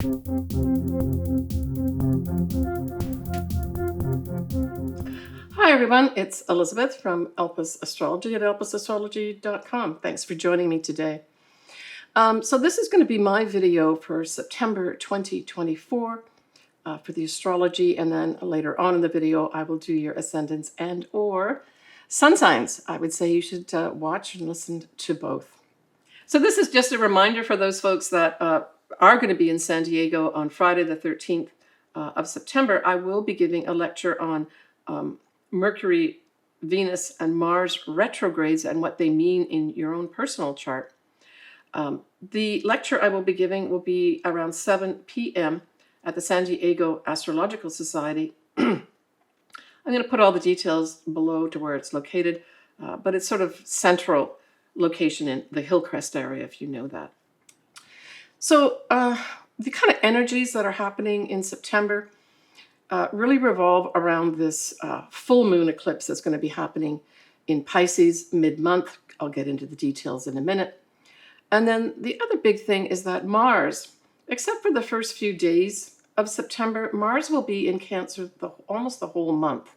Hi everyone, it's Elizabeth from Elpis Astrology at elpisastrology.com. Thanks for joining me today. So this is going to be my video for September 2024 for the astrology, and then later on in the video I will do your ascendants and or sun signs. I would say you should watch and listen to both. So this is just a reminder for those folks that are going to be in San Diego on Friday the 13th of September. I will be giving a lecture on Mercury, Venus, and Mars retrogrades and what they mean in your own personal chart. The lecture I will be giving will be around 7 p.m. at the San Diego Astrological Society. I'm going to put all the details below to where it's located, but it's sort of central location in the Hillcrest area, if you know that. So the kind of energies that are happening in September really revolve around this full moon eclipse that's going to be happening in Pisces mid-month. I'll get into the details in a minute. And then the other big thing is that Mars, except for the first few days of September, Mars will be in Cancer almost the whole month.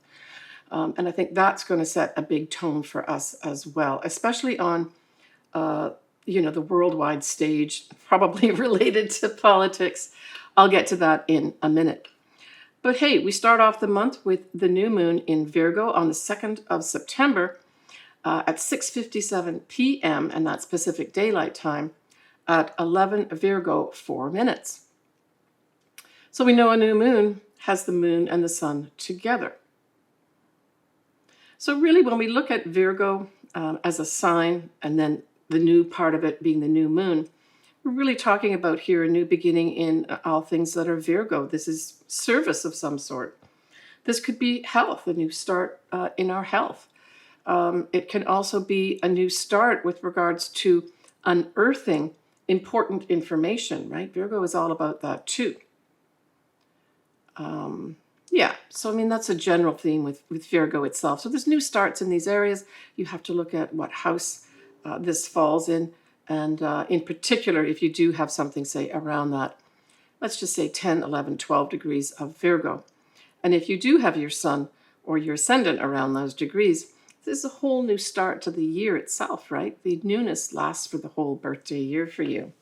And I think that's going to set a big tone for us as well, especially on the worldwide stage, probably related to politics. I'll get to that in a minute. But hey, we start off the month with the new moon in Virgo on the 2nd of September at 6:57 p.m., and that's Pacific Daylight Time, at 11 Virgo 4 minutes. So we know a new moon has the moon and the sun together. So really, when we look at Virgo as a sign, and then the new part of it being the new moon, we're really talking about here a new beginning in all things that are Virgo. This is service of some sort. This could be health, a new start in our health. It can also be a new start with regards to unearthing important information, right? Virgo is all about that too. So I mean, that's a general theme with Virgo itself. So there's new starts in these areas. You have to look at what house this falls in. And in particular, if you do have something, say, around that, let's just say 10, 11, 12 degrees of Virgo. And if you do have your sun or your ascendant around those degrees, this is a whole new start to the year itself, right? The newness lasts for the whole birthday year for you.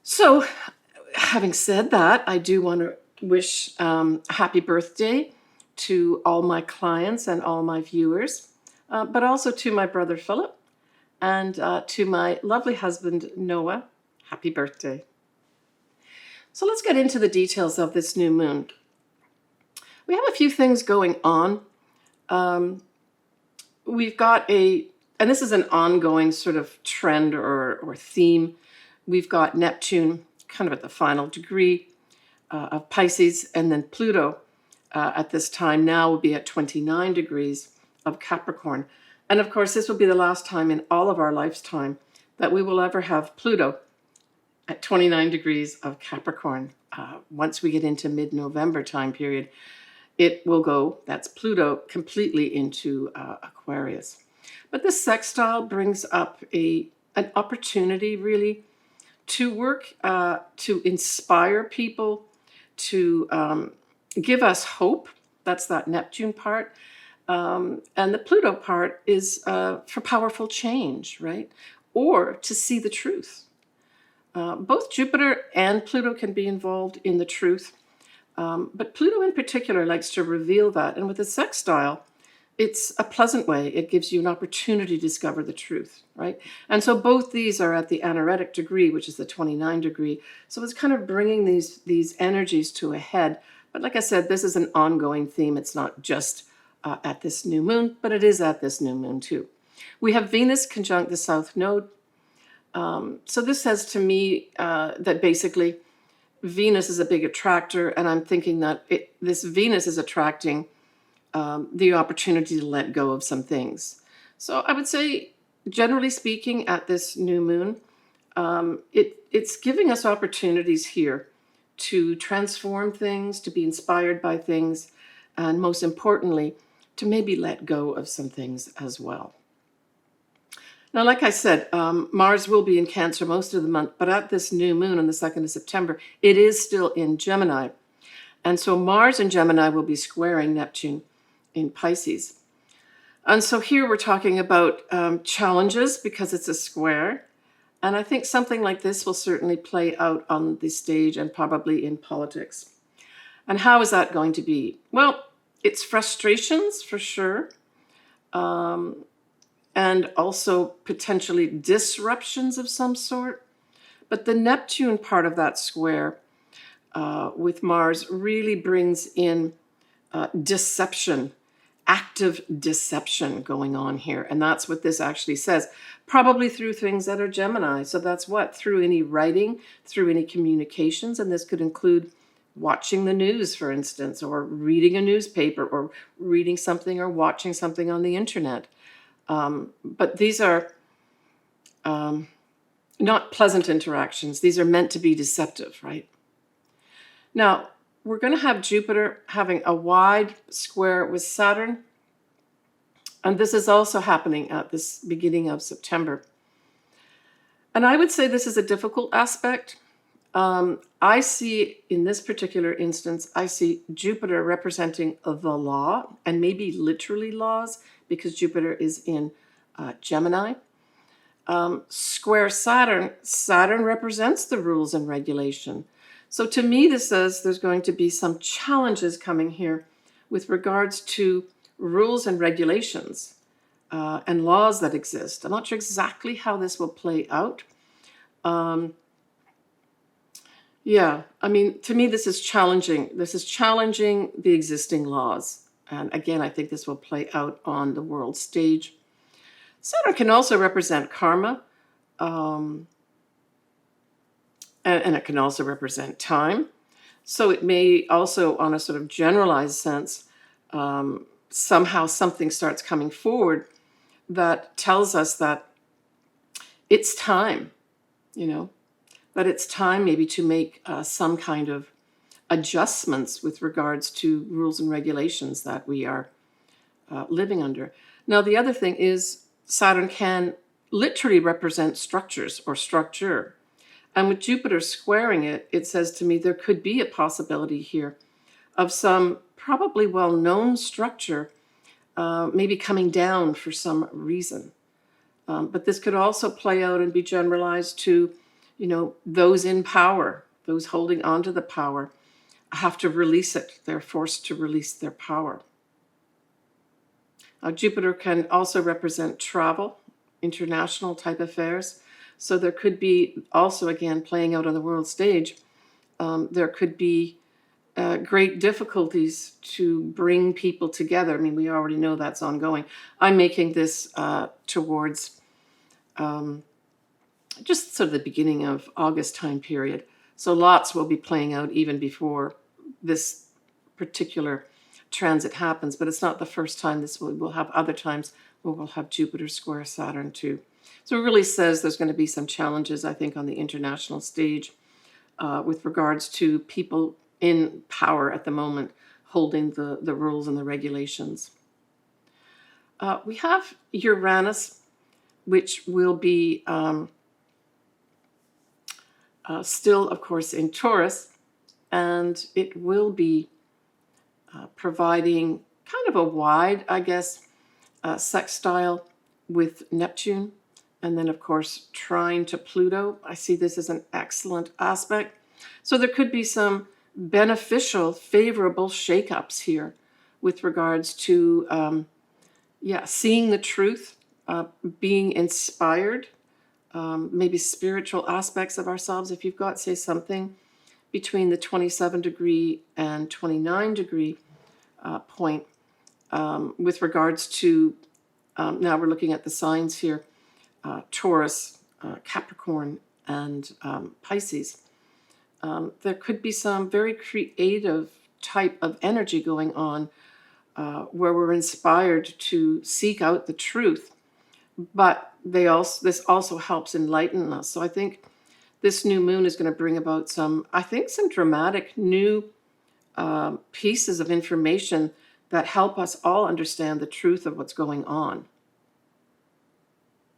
So having said that, I do want to wish a happy birthday to all my clients and all my viewers, but also to my brother Philip. And to my lovely husband, Noah, happy birthday. So let's get into the details of this new moon. We have a few things going on. We've got and this is an ongoing sort of trend or theme. We've got Neptune kind of at the final degree of Pisces, and then Pluto at this time now will be at 29 degrees of Capricorn. And of course, this will be the last time in all of our lifetime that we will ever have Pluto at 29 degrees of Capricorn. Once we get into mid-November time period, it will go, that's Pluto, completely into Aquarius. But this sextile brings up an opportunity really to work, to inspire people, to give us hope. That's that Neptune part. And the Pluto part is for powerful change, right? Or to see the truth. Both Jupiter and Pluto can be involved in the truth. But Pluto in particular likes to reveal that. And with a sextile, it's a pleasant way. It gives you an opportunity to discover the truth, right? And so both these are at the anaretic degree, which is the 29 degree. So it's kind of bringing these energies to a head. But like I said, this is an ongoing theme. It's not just at this new moon, but it is at this new moon too. We have Venus conjunct the South Node. So this says to me that basically Venus is a big attractor, and I'm thinking that this Venus is attracting the opportunity to let go of some things. So I would say, generally speaking, at this new moon, it's giving us opportunities here to transform things, to be inspired by things, and most importantly, to maybe let go of some things as well. Now, like I said, Mars will be in Cancer most of the month, but at this new moon on the 2nd of September, it is still in Gemini. And so Mars in Gemini will be squaring Neptune in Pisces. And so here we're talking about challenges because it's a square. And I think something like this will certainly play out on the stage and probably in politics. And how is that going to be? Well, it's frustrations for sure. And also potentially disruptions of some sort. But the Neptune part of that square with Mars really brings in deception, active deception going on here. And that's what this actually says, probably through things that are Gemini. So that's what? Through any writing, through any communications. And this could include watching the news, for instance, or reading a newspaper, or reading something or watching something on the internet. But these are not pleasant interactions. These are meant to be deceptive, right? Now, we're going to have Jupiter having a wide square with Saturn. And this is also happening at this beginning of September. And I would say this is a difficult aspect. I see, in this particular instance, I see Jupiter representing the law, and maybe literally laws, because Jupiter is in Gemini. Square Saturn, Saturn represents the rules and regulation. So to me, this says there's going to be some challenges coming here with regards to rules and regulations and laws that exist. I'm not sure exactly how this will play out. Yeah, I mean, to me, this is challenging. This is challenging the existing laws. And again, I think this will play out on the world stage. Saturn can also represent karma, and it can also represent time. So it may also, on a sort of generalized sense, somehow something starts coming forward that tells us that it's time, that it's time maybe to make some kind of adjustments with regards to rules and regulations that we are living under. Now, the other thing is Saturn can literally represent structures or structure. And with Jupiter squaring it, it says to me there could be a possibility here of some probably well-known structure maybe coming down for some reason. But this could also play out and be generalized to, those in power, those holding on to the power, have to release it. They're forced to release their power. Jupiter can also represent travel, international type affairs. So there could be also, again, playing out on the world stage, there could be great difficulties to bring people together. I mean, we already know that's ongoing. I'm making this towards just sort of the beginning of August time period. So lots will be playing out even before this particular transit happens, but it's not the first time. We'll have other times where we'll have Jupiter square Saturn too. So it really says there's going to be some challenges, I think, on the international stage with regards to people in power at the moment holding the rules and the regulations. We have Uranus, which will be still, of course, in Taurus, and it will be providing kind of a wide, I guess, sextile with Neptune. And then, of course, trine to Pluto. I see this as an excellent aspect. So there could be some beneficial, favorable shakeups here with regards to, seeing the truth, being inspired, maybe spiritual aspects of ourselves. If you've got, say, something between the 27-degree and 29-degree point with regards to, now we're looking at the signs here, Taurus, Capricorn, and Pisces. There could be some very creative type of energy going on where we're inspired to seek out the truth, but this also helps enlighten us. So I think this new moon is going to bring about some dramatic new pieces of information that help us all understand the truth of what's going on.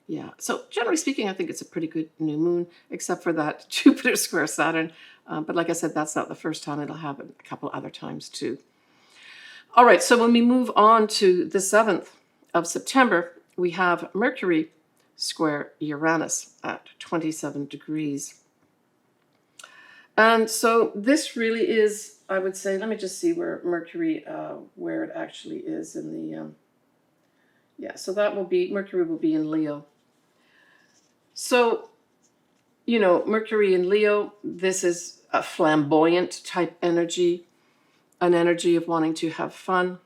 Yeah, so generally speaking, I think it's a pretty good new moon, except for that Jupiter square Saturn. But like I said, that's not the first time. It'll happen a couple other times too. All right, so when we move on to the 7th of September, we have Mercury square Uranus at 27 degrees. And so this really is, I would say, let me just see where Mercury, where it actually is in the, yeah, so that will be, Mercury will be in Leo. So, you know, Mercury in Leo, this is a flamboyant type energy, an energy of wanting to have fun.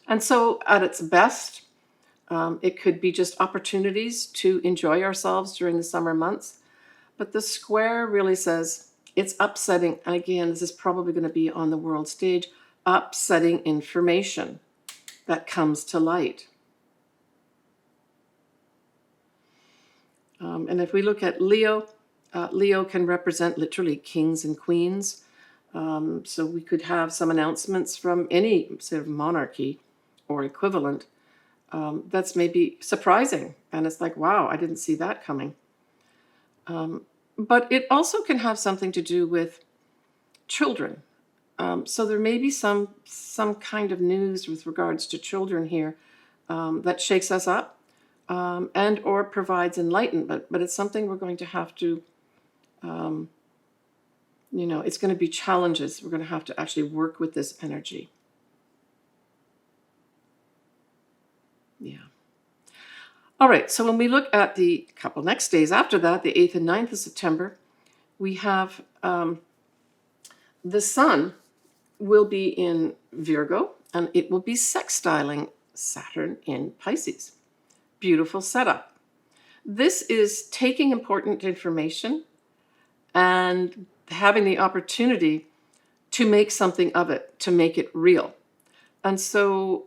And so at its best, it could be just opportunities to enjoy ourselves during the summer months. But the square really says it's upsetting. And again, this is probably going to be on the world stage, upsetting information that comes to light. And if we look at Leo, Leo can represent literally kings and queens. So we could have some announcements from any sort of monarchy or equivalent that's maybe surprising. And it's like, wow, I didn't see that coming. But it also can have something to do with children. So there may be some kind of news with regards to children here that shakes us up and or provides enlightenment. But it's something we're going to have to, you know, it's going to be challenges. We're going to have to actually work with this energy. Yeah. All right, so when we look at the couple next days after that, the 8th and 9th of September, we have the Sun will be in Virgo, and it will be sextiling Saturn in Pisces. Beautiful setup. This is taking important information and having the opportunity to make something of it, to make it real. And so,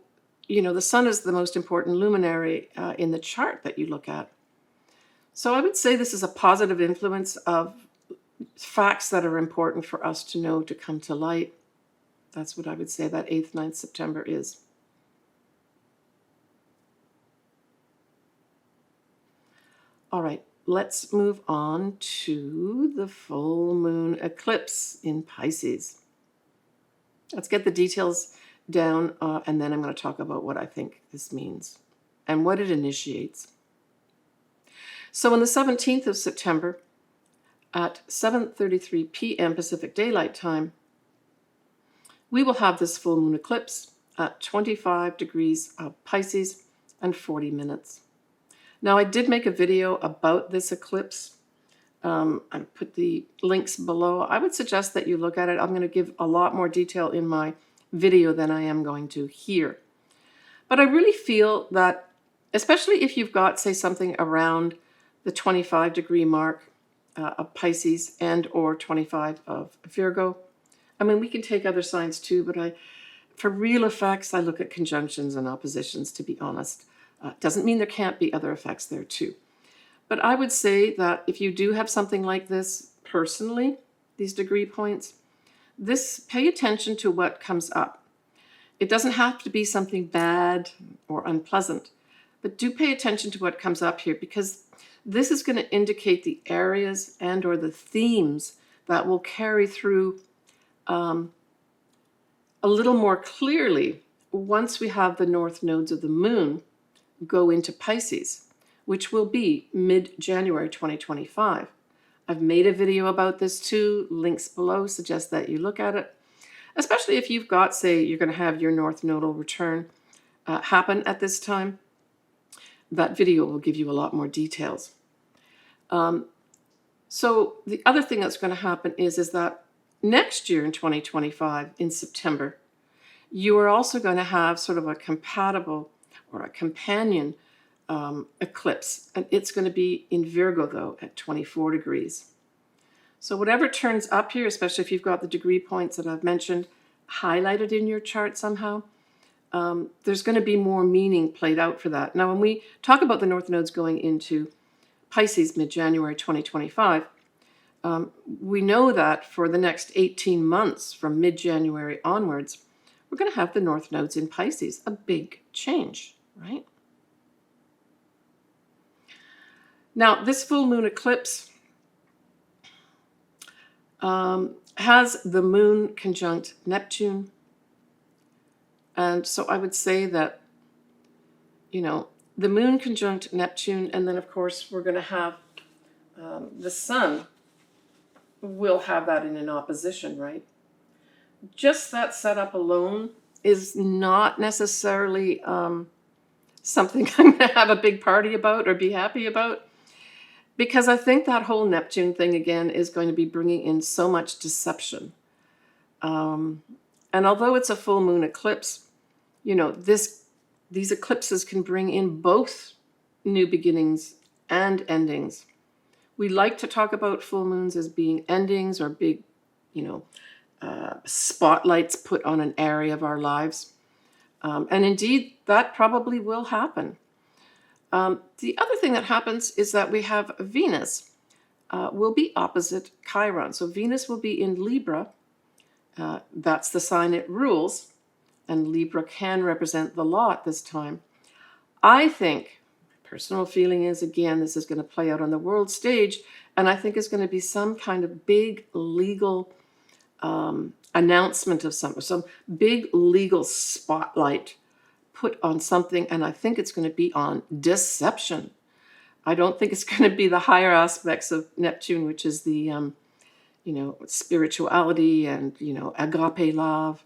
you know, the Sun is the most important luminary in the chart that you look at. So I would say this is a positive influence of facts that are important for us to know, to come to light. That's what I would say that 8th, 9th September is. All right, let's move on to the full moon eclipse in Pisces. Let's get the details down, and then I'm going to talk about what I think this means and what it initiates. So on the 17th of September at 7:33 p.m. Pacific Daylight Time, we will have this full moon eclipse at 25 degrees of Pisces and 40 minutes. Now, I did make a video about this eclipse. I put the links below. I would suggest that you look at it. I'm going to give a lot more detail in my video than I am going to here. But I really feel that, especially if you've got, say, something around the 25 degree mark of Pisces and or 25 of Virgo. I mean, we can take other signs too, but for real effects, I look at conjunctions and oppositions, to be honest. Doesn't mean there can't be other effects there too. But I would say that if you do have something like this personally, these degree points, pay attention to what comes up. It doesn't have to be something bad or unpleasant, but do pay attention to what comes up here, because this is going to indicate the areas and or the themes that will carry through a little more clearly once we have the north nodes of the moon go into Pisces, which will be mid-January 2025. I've made a video about this too. Links below suggest that you look at it, especially if you've got, say, you're going to have your north nodal return happen at this time. That video will give you a lot more details. So the other thing that's going to happen is that next year in 2025, in September, you are also going to have sort of a compatible or a companion eclipse. And it's going to be in Virgo, though, at 24 degrees. So whatever turns up here, especially if you've got the degree points that I've mentioned highlighted in your chart somehow, there's going to be more meaning played out for that. Now, when we talk about the north nodes going into Pisces mid-January 2025, we know that for the next 18 months from mid-January onwards, we're going to have the north nodes in Pisces, a big change, right? Now, this full moon eclipse has the moon conjunct Neptune. And so I would say that, the moon conjunct Neptune, and then, of course, we're going to have the sun will have that in an opposition, right? Just that setup alone is not necessarily something I'm going to have a big party about or be happy about, because I think that whole Neptune thing, again, is going to be bringing in so much deception. And although it's a full moon eclipse, these eclipses can bring in both new beginnings and endings. We like to talk about full moons as being endings or big, spotlights put on an area of our lives. And indeed, that probably will happen. The other thing that happens is that we have Venus will be opposite Chiron. So Venus will be in Libra. That's the sign it rules. And Libra can represent the law at this time. I think, personal feeling is, again, this is going to play out on the world stage, and I think it's going to be some kind of big legal announcement of some big legal spotlight put on something, and I think it's going to be on deception. I don't think it's going to be the higher aspects of Neptune, which is the, spirituality and, agape love.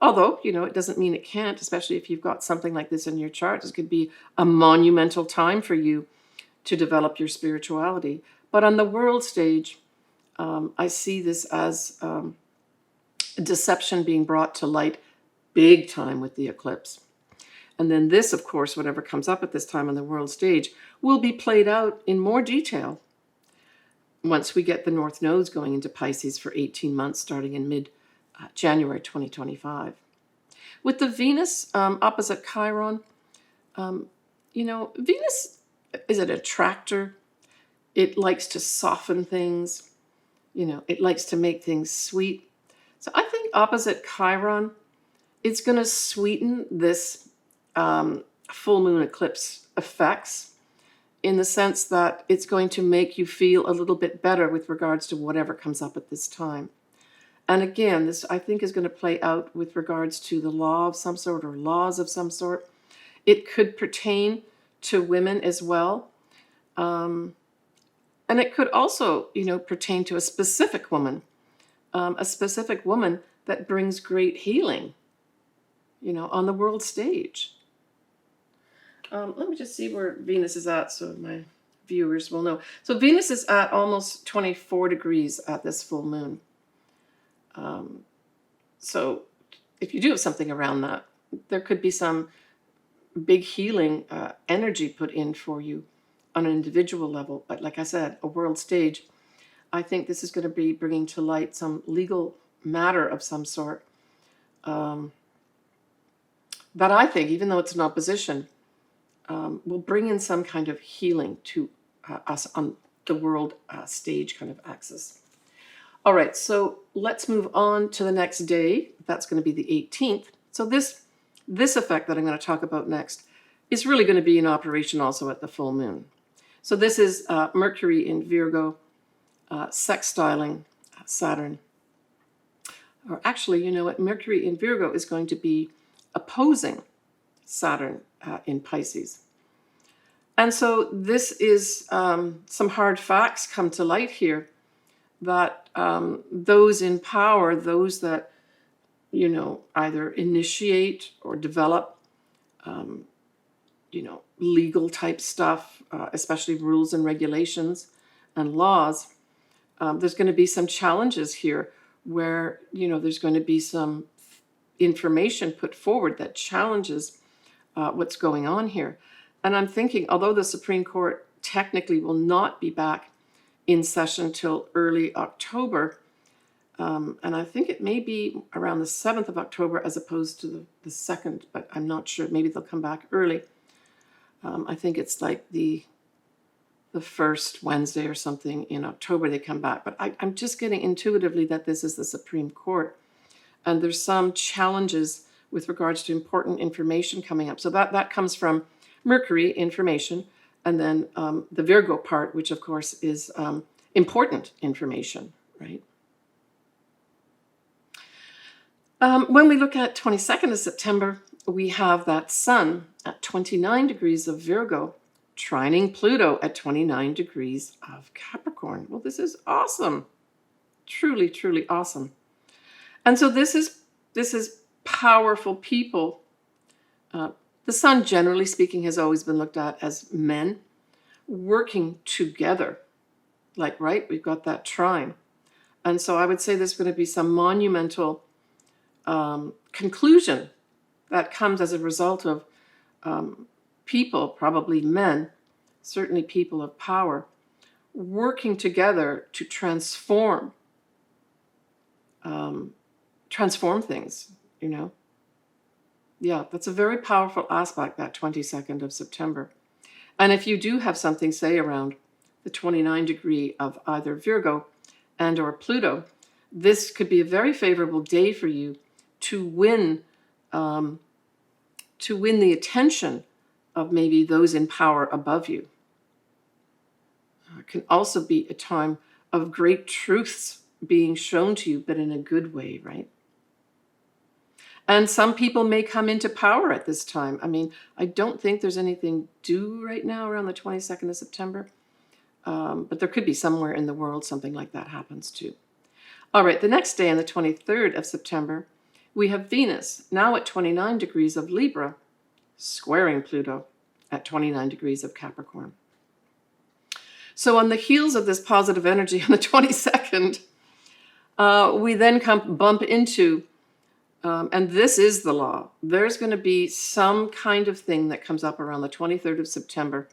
Although, it doesn't mean it can't, especially if you've got something like this in your chart. This could be a monumental time for you to develop your spirituality. But on the world stage, I see this as deception being brought to light big time with the eclipse. And then this, of course, whatever comes up at this time on the world stage, will be played out in more detail once we get the North Nodes going into Pisces for 18 months, starting in mid-January 2025. With the Venus opposite Chiron, Venus is an attractor. It likes to soften things. It likes to make things sweet. So I think opposite Chiron, it's going to sweeten this full moon eclipse effects in the sense that it's going to make you feel a little bit better with regards to whatever comes up at this time. And again, this I think is going to play out with regards to the law of some sort or laws of some sort. It could pertain to women as well. And it could also, pertain to a specific woman that brings great healing, on the world stage. Let me just see where Venus is at so my viewers will know. So Venus is at almost 24 degrees at this full moon. So if you do have something around that, there could be some big healing energy put in for you on an individual level. But like I said, a world stage, I think this is going to be bringing to light some legal matter of some sort that I think, even though it's an opposition, will bring in some kind of healing to us on the world stage kind of axis. All right, so let's move on to the next day. That's going to be the 18th. So this effect that I'm going to talk about next is really going to be in operation also at the full moon. So this is Mercury in Virgo, sextiling Saturn. Or actually, Mercury in Virgo is going to be opposing Saturn in Pisces. And so this is some hard facts come to light here that those in power, those that, either initiate or develop, legal type stuff, especially rules and regulations and laws, there's going to be some challenges here where, there's going to be some information put forward that challenges what's going on here. And I'm thinking, although the Supreme Court technically will not be back in session till early October, and I think it may be around the 7th of October as opposed to the 2nd, but I'm not sure. Maybe they'll come back early. I think it's like the first Wednesday or something in October they come back. But I'm just getting intuitively that this is the Supreme Court. And there's some challenges with regards to important information coming up. So that comes from Mercury, information, and then the Virgo part, which of course is important information, right? When we look at 22nd of September, we have that Sun at 29 degrees of Virgo, trining Pluto at 29 degrees of Capricorn. Well, this is awesome. Truly, truly awesome. And so this is powerful people. The Sun, generally speaking, has always been looked at as men working together. Like, right, we've got that trine. And so I would say there's going to be some monumental conclusion that comes as a result of people, probably men, certainly people of power, working together to transform things, you know. Yeah, that's a very powerful aspect, that 22nd of September. And if you do have something, say, around the 29 degree of either Virgo and or Pluto, this could be a very favorable day for you to win the attention of maybe those in power above you. It can also be a time of great truths being shown to you, but in a good way, right? And some people may come into power at this time. I mean, I don't think there's anything due right now around the 22nd of September, but there could be somewhere in the world something like that happens too. All right, the next day on the 23rd of September, we have Venus, now at 29 degrees of Libra, squaring Pluto at 29 degrees of Capricorn. So on the heels of this positive energy on the 22nd, we then bump into, and this is the law, there's going to be some kind of thing that comes up around the 23rd of September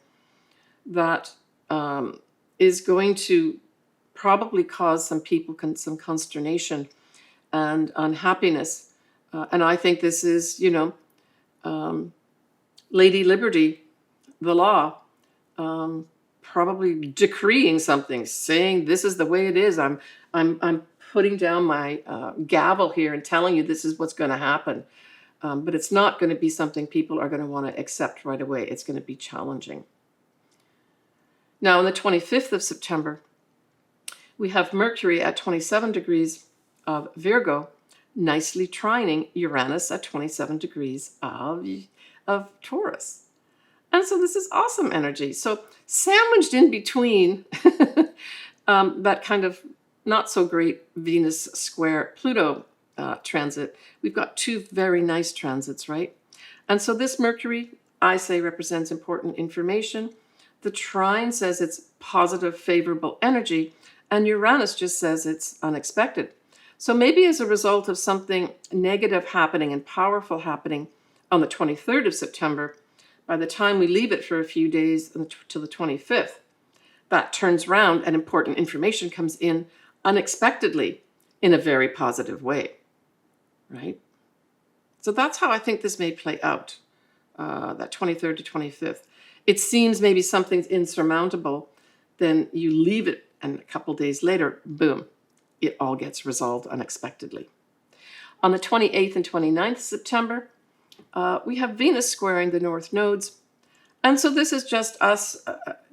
that is going to probably cause some people some consternation and unhappiness. And I think this is, you know, Lady Liberty, the law, probably decreeing something, saying this is the way it is. I'm putting down my gavel here and telling you this is what's going to happen. But it's not going to be something people are going to want to accept right away. It's going to be challenging. Now, on the 25th of September, we have Mercury at 27 degrees of Virgo, nicely trining Uranus at 27 degrees of Taurus. And so this is awesome energy. So sandwiched in between that kind of not so great Venus square Pluto transit, we've got two very nice transits, right? And so this Mercury, I say, represents important information. The trine says it's positive, favorable energy, and Uranus just says it's unexpected. So maybe as a result of something negative happening and powerful happening on the 23rd of September, by the time we leave it for a few days to the 25th, that turns around and important information comes in unexpectedly in a very positive way, right? So that's how I think this may play out, that 23rd to 25th. It seems maybe something's insurmountable, then you leave it, and a couple days later, boom, it all gets resolved unexpectedly. On the 28th and 29th of September, we have Venus squaring the north nodes. And so this is just us,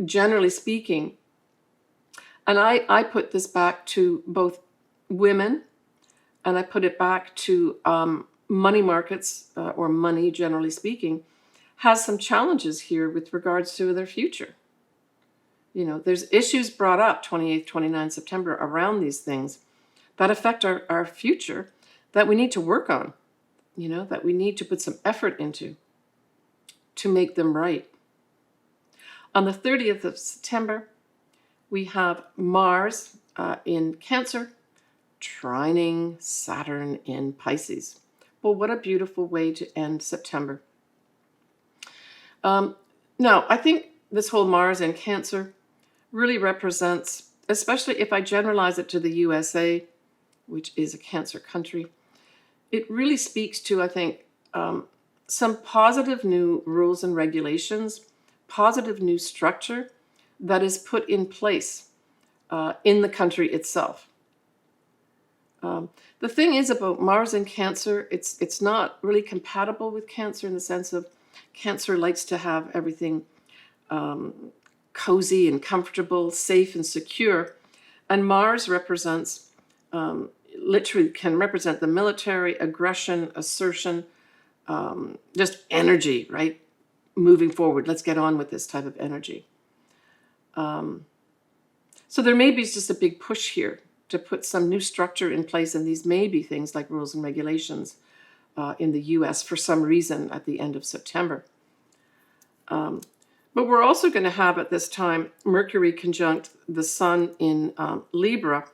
generally speaking. And I put this back to both women, and I put it back to money markets, or money, generally speaking, has some challenges here with regards to their future. You know, there's issues brought up 28th, 29th September around these things that affect our future that we need to work on, you know, that we need to put some effort into to make them right. On the 30th of September, we have Mars in Cancer, trining Saturn in Pisces. Well, what a beautiful way to end September. Now, I think this whole Mars in Cancer really represents, especially if I generalize it to the USA, which is a Cancer country, it really speaks to, I think, some positive new rules and regulations, positive new structure that is put in place in the country itself. The thing is about Mars in Cancer, it's not really compatible with Cancer in the sense of Cancer likes to have everything cozy and comfortable, safe and secure. And Mars represents, literally can represent the military, aggression, assertion, just energy, right? Moving forward, let's get on with this type of energy. So there may be just a big push here to put some new structure in place, and these may be things like rules and regulations in the US for some reason at the end of September. But we're also going to have at this time Mercury conjunct the Sun in Libra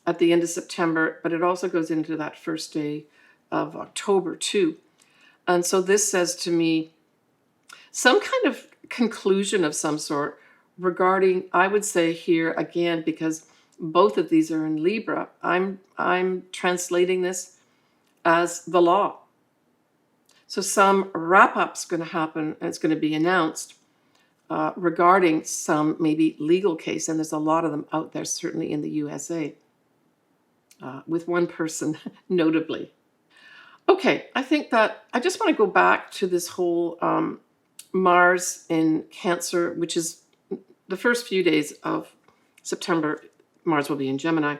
at the end of September, but it also goes into that first day of October too. And so this says to me some kind of conclusion of some sort regarding, I would say here again, because both of these are in Libra, I'm translating this as the law. So some wrap-up's going to happen, and it's going to be announced regarding some maybe legal case, and there's a lot of them out there, certainly in the USA, with one person notably. Okay, I think that I just want to go back to this whole Mars in Cancer, which is the first few days of September. Mars will be in Gemini,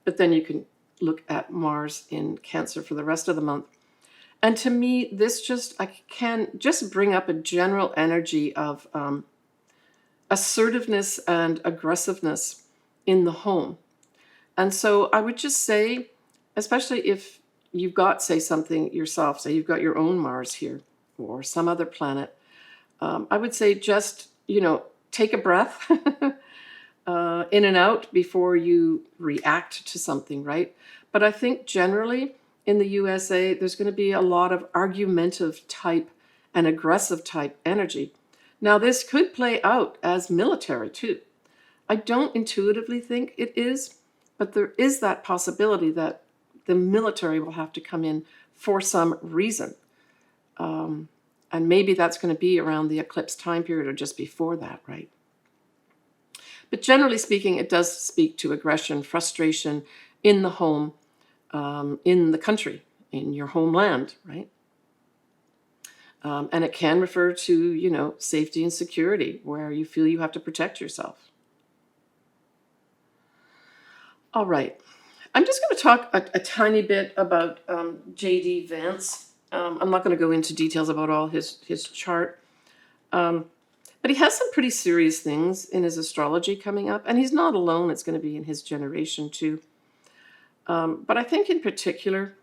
but then you can look at Mars in Cancer for the rest of the month. And to me, this just, I can just bring up a general energy of assertiveness and aggressiveness in the home. And so I would just say, especially if you've got, say, something yourself, say you've got your own Mars here or some other planet, I would say just, take a breath in and out before you react to something, right? But I think generally in the USA, there's going to be a lot of argumentative type and aggressive type energy. Now, this could play out as military too. I don't intuitively think it is, but there is that possibility that the military will have to come in for some reason. And maybe that's going to be around the eclipse time period or just before that, right? But generally speaking, it does speak to aggression, frustration in the home, in the country, in your homeland, right? And it can refer to, safety and security, where you feel you have to protect yourself. All right. I'm just going to talk a tiny bit about J.D. Vance. I'm not going to go into details about all his chart. But he has some pretty serious things in his astrology coming up. And he's not alone. It's going to be in his generation too. But I think in particular,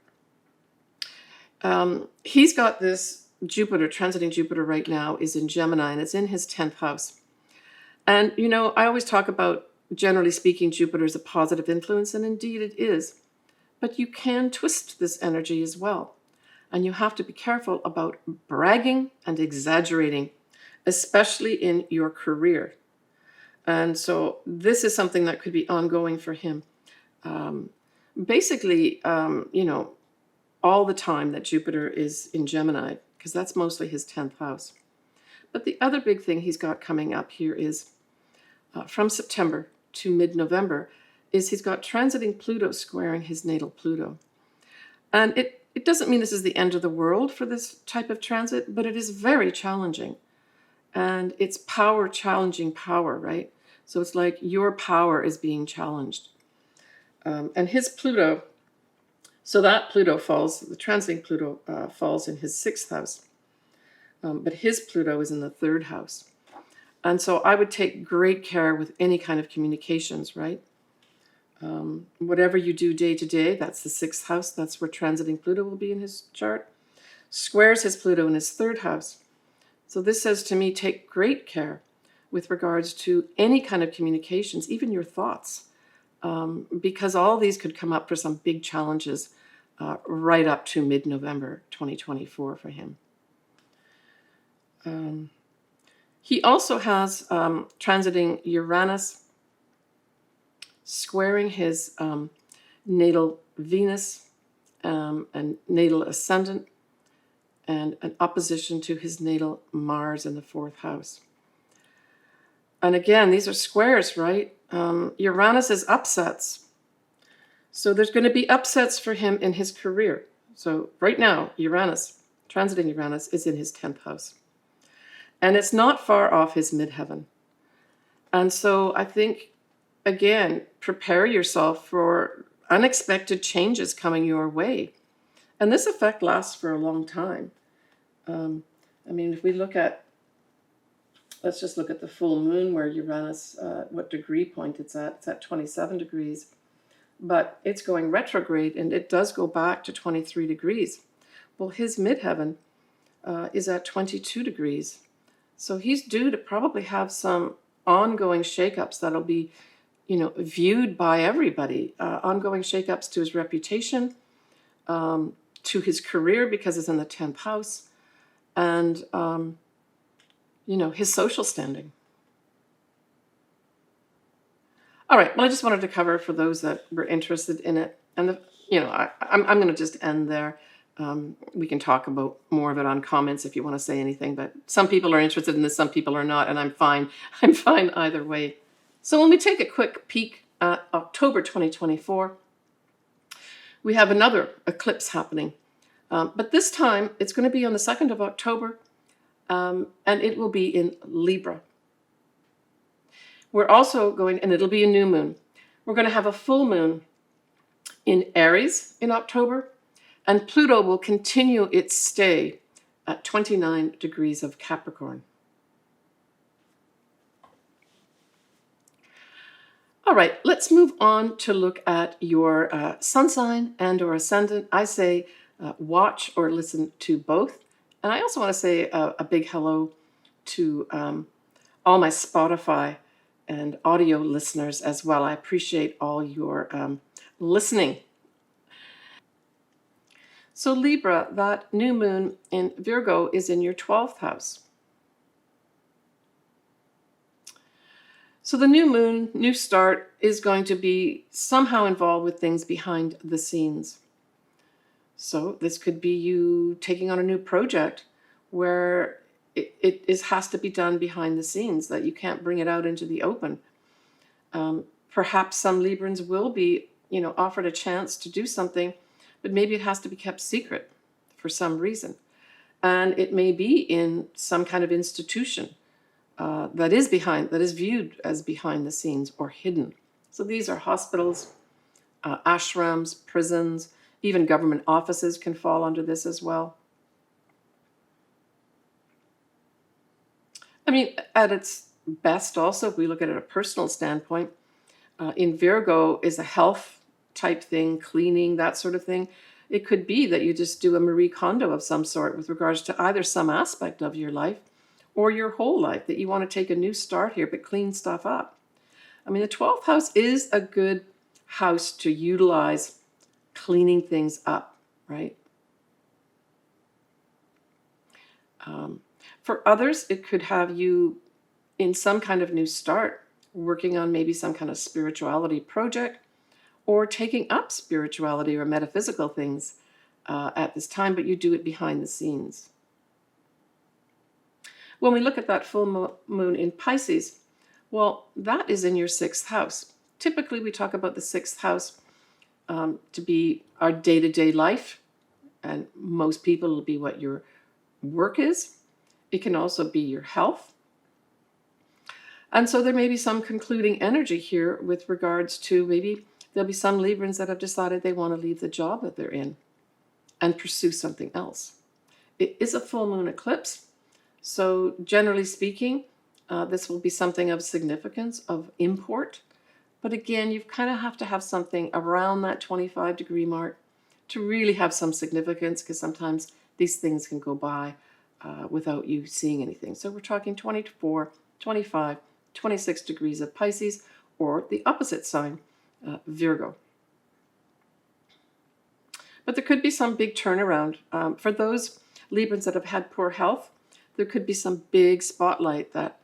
he's got this Jupiter, transiting Jupiter right now, is in Gemini, and it's in his 10th house. And, I always talk about, generally speaking, Jupiter is a positive influence, and indeed it is. But you can twist this energy as well. And you have to be careful about bragging and exaggerating, especially in your career. And so this is something that could be ongoing for him. Basically, all the time that Jupiter is in Gemini, because that's mostly his 10th house. But the other big thing he's got coming up here is from September to mid-November is he's got transiting Pluto squaring his natal Pluto. And it doesn't mean this is the end of the world for this type of transit, but it is very challenging. And it's power challenging power, right? So it's like your power is being challenged. And his Pluto, so that Pluto falls, the transiting Pluto falls in his 6th house. But his Pluto is in the 3rd house. And so I would take great care with any kind of communications, right? Whatever you do day to day, that's the 6th house. That's where transiting Pluto will be in his chart. Squares his Pluto in his 3rd house. So this says to me, take great care with regards to any kind of communications, even your thoughts, because all these could come up for some big challenges right up to mid-November 2024 for him. He also has transiting Uranus, squaring his natal Venus and natal ascendant, and an opposition to his natal Mars in the 4th house. And again, these are squares, right? Uranus is upsets. So there's going to be upsets for him in his career. So right now, Uranus, transiting Uranus, is in his 10th house. And it's not far off his midheaven. And so I think, again, prepare yourself for unexpected changes coming your way. And this effect lasts for a long time. I mean, if we look at, let's just look at the full moon where Uranus, what degree point it's at 27 degrees. But it's going retrograde, and it does go back to 23 degrees. Well, his midheaven is at 22 degrees. So he's due to probably have some ongoing shakeups that'll be, viewed by everybody. Ongoing shakeups to his reputation, to his career because it's in the 10th house, and, his social standing. All right, well, I just wanted to cover for those that were interested in it. And, I'm going to just end there. We can talk about more of it on comments if you want to say anything, but some people are interested in this, some people are not, and I'm fine. I'm fine either way. So when we take a quick peek at October 2024, we have another eclipse happening. But this time, it's going to be on the 2nd of October, and it will be in Libra. We're also going, and it'll be a new moon. We're going to have a full moon in Aries in October, and Pluto will continue its stay at 29 degrees of Capricorn. All right, let's move on to look at your sun sign and or ascendant. I say watch or listen to both. And I also want to say a big hello to all my Spotify and audio listeners as well. I appreciate all your listening. So Libra, that new moon in Virgo is in your 12th house. So the new moon, new start, is going to be somehow involved with things behind the scenes. So this could be you taking on a new project where it has to be done behind the scenes, that you can't bring it out into the open. Perhaps some Librans will be, offered a chance to do something, but maybe it has to be kept secret for some reason. And it may be in some kind of institution that is viewed as behind the scenes or hidden. So these are hospitals, ashrams, prisons, even government offices can fall under this as well. I mean, at its best also, if we look at it at a personal standpoint, in Virgo is a health type thing, cleaning, that sort of thing. It could be that you just do a Marie Kondo of some sort with regards to either some aspect of your life or your whole life, that you want to take a new start here, but clean stuff up. I mean, the 12th house is a good house to utilize cleaning things up, right? For others, it could have you in some kind of new start, working on maybe some kind of spirituality project or taking up spirituality or metaphysical things at this time, but you do it behind the scenes. When we look at that full moon in Pisces, well, that is in your 6th house. Typically, we talk about the 6th house to be our day-to-day life, and most people will be what your work is. It can also be your health. And so there may be some concluding energy here with regards to maybe there'll be some Librans that have decided they want to leave the job that they're in and pursue something else. It is a full moon eclipse. So generally speaking, this will be something of significance, of import. But again, you kind of have to have something around that 25 degree mark to really have some significance, because sometimes these things can go by without you seeing anything. So we're talking 24, 25, 26 degrees of Pisces, or the opposite sign, Virgo. But there could be some big turnaround. For those Librans that have had poor health, there could be some big spotlight that,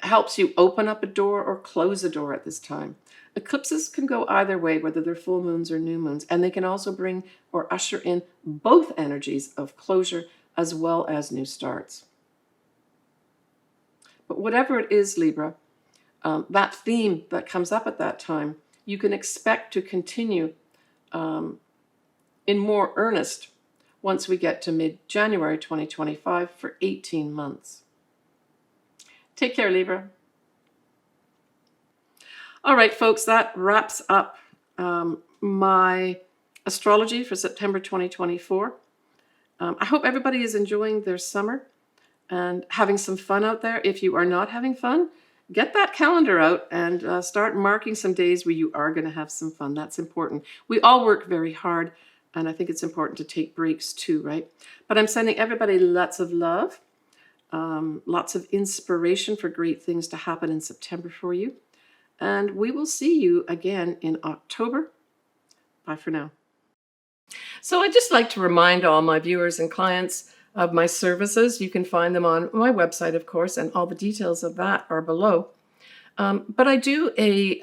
helps you open up a door or close a door at this time. Eclipses can go either way, whether they're full moons or new moons, and they can also bring or usher in both energies of closure as well as new starts. But whatever it is, Libra, that theme that comes up at that time, you can expect to continue in more earnest once we get to mid-January 2025 for 18 months. Take care, Libra. All right, folks, that wraps up my astrology for September 2024. I hope everybody is enjoying their summer and having some fun out there. If you are not having fun, get that calendar out and start marking some days where you are going to have some fun. That's important. We all work very hard, and I think it's important to take breaks too, right? But I'm sending everybody lots of love, lots of inspiration for great things to happen in September for you. And we will see you again in October. Bye for now. So I'd just like to remind all my viewers and clients of my services. You can find them on my website, of course, and all the details of that are below. But I do a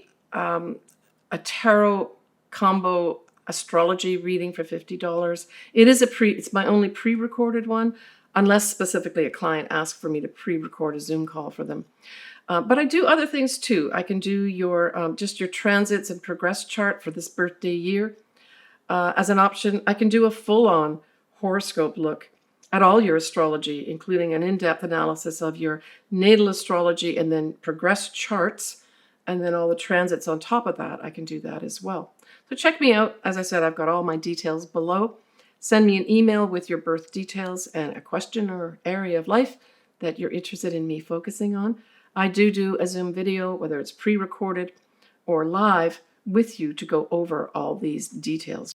tarot combo astrology reading for $50. It's my only pre-recorded one, unless specifically a client asks for me to pre-record a Zoom call for them. But I do other things too. I can do your just your transits and progress chart for this birthday year. As an option, I can do a full-on horoscope look at all your astrology, including an in-depth analysis of your natal astrology and then progress charts, and then all the transits on top of that. I can do that as well. So check me out. As I said, I've got all my details below. Send me an email with your birth details and a question or area of life that you're interested in me focusing on. I do a Zoom video, whether it's pre-recorded or live, with you to go over all these details.